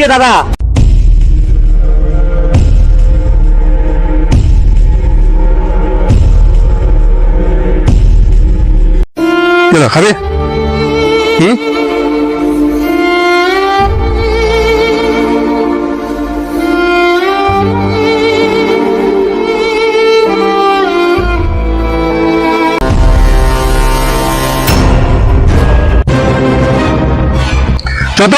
যে দাদা, খাবে যত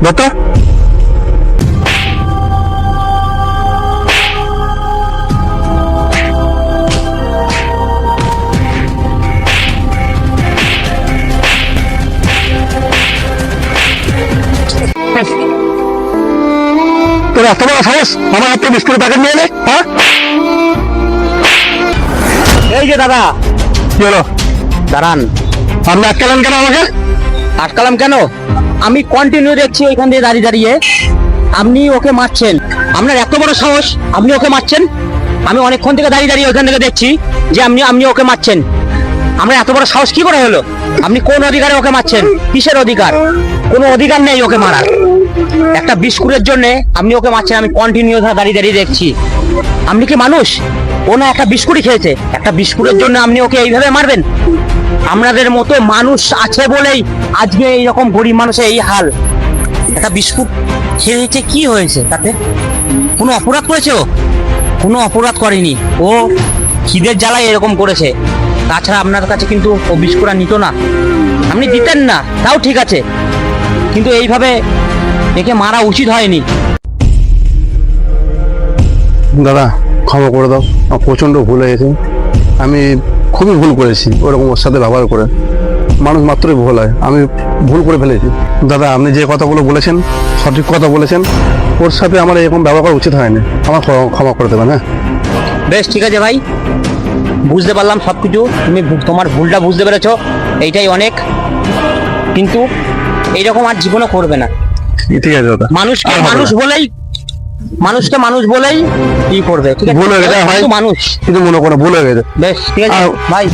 Doctor? তোর এত বড় সাহস আমার হাতে বিস্কুটের প্যাকেট নিয়ে এলে, হ্যাঁ? এই যে দাদা, কি হলো? দাঁড়ান। আপনি আটকালেন কেন আমাকে? আটকালাম কেন? আমি কন্টিনিউ দেখছি ওইখান দিয়ে দাঁড়িয়ে দাঁড়িয়ে আপনি ওকে মারছেন। আপনার এত বড় সাহস, আপনি ওকে মারছেন? আমি অনেকক্ষণ থেকে দাঁড়িয়ে দাঁড়িয়ে ওইখান থেকে দেখছি যে আপনি ওকে মারছেন। আমরা এত বড় সাহস কি করে হলো? আপনি কোন অধিকারে ওকে মারছেন? কিসের অধিকার? কোনো অধিকার নেই ওকে মারার। একটা বিস্কুটের জন্য আপনি ওকে মারছেন, আমি কন্টিনিউ দাঁড়িয়ে দাঁড়িয়ে দেখছি। আপনি কি মানুষ? ও না একটা বিস্কুটই খেয়েছে, একটা বিস্কুটের জন্য আপনি ওকে এইভাবে মারবেন? আমাদের মতো মানুষ আছে বলেই আজকে এইরকম গরিব মানুষের এই হাল। একটা বিস্কুট খেয়েছে, কি হয়েছে তাতে? কোনো অপরাধ করেছে ও? কোনো অপরাধ করেনি, ও খিদের জ্বালায় এরকম করেছে। তাছাড়া আপনার কাছে কিন্তু ও বিস্কুট আর নিত না, আপনি দিতেন না, তাও ঠিক আছে, কিন্তু এইভাবে একে মারা উচিত হয়নি। দাদা ক্ষমা করে দাও, আমার প্রচণ্ড ভুল হয়েছে। আমি খুবই ভুল করেছি ওরকম ওর সাথে ব্যবহার করে। মানুষ মাত্রই ভুল হয়, আমি ভুল করে ফেলেছি। দাদা আপনি যে কথাগুলো বলেছেন সঠিক কথা বলেছেন, ওর সাথে আমার এরকম ব্যবহার করা উচিত হয়নি, আমার ক্ষমা করে দেবেন। হ্যাঁ বেশ ঠিক আছে ভাই, বুঝতে পারলাম সব কিছু, তুমি তোমার ভুলটা বুঝতে পেরেছো, এইটাই অনেক। কিন্তু এইরকম আর জীবনে করবে না। ঠিক আছে দাদা, মানুষকে মানুষ বলেই কি করবে, ঠিক আছে? ভুল হয়ে গেছে ভাই, মানুষ কিন্তু মনে করো ভুল হয়ে গেছে। বেশ ঠিক আছে ভাই।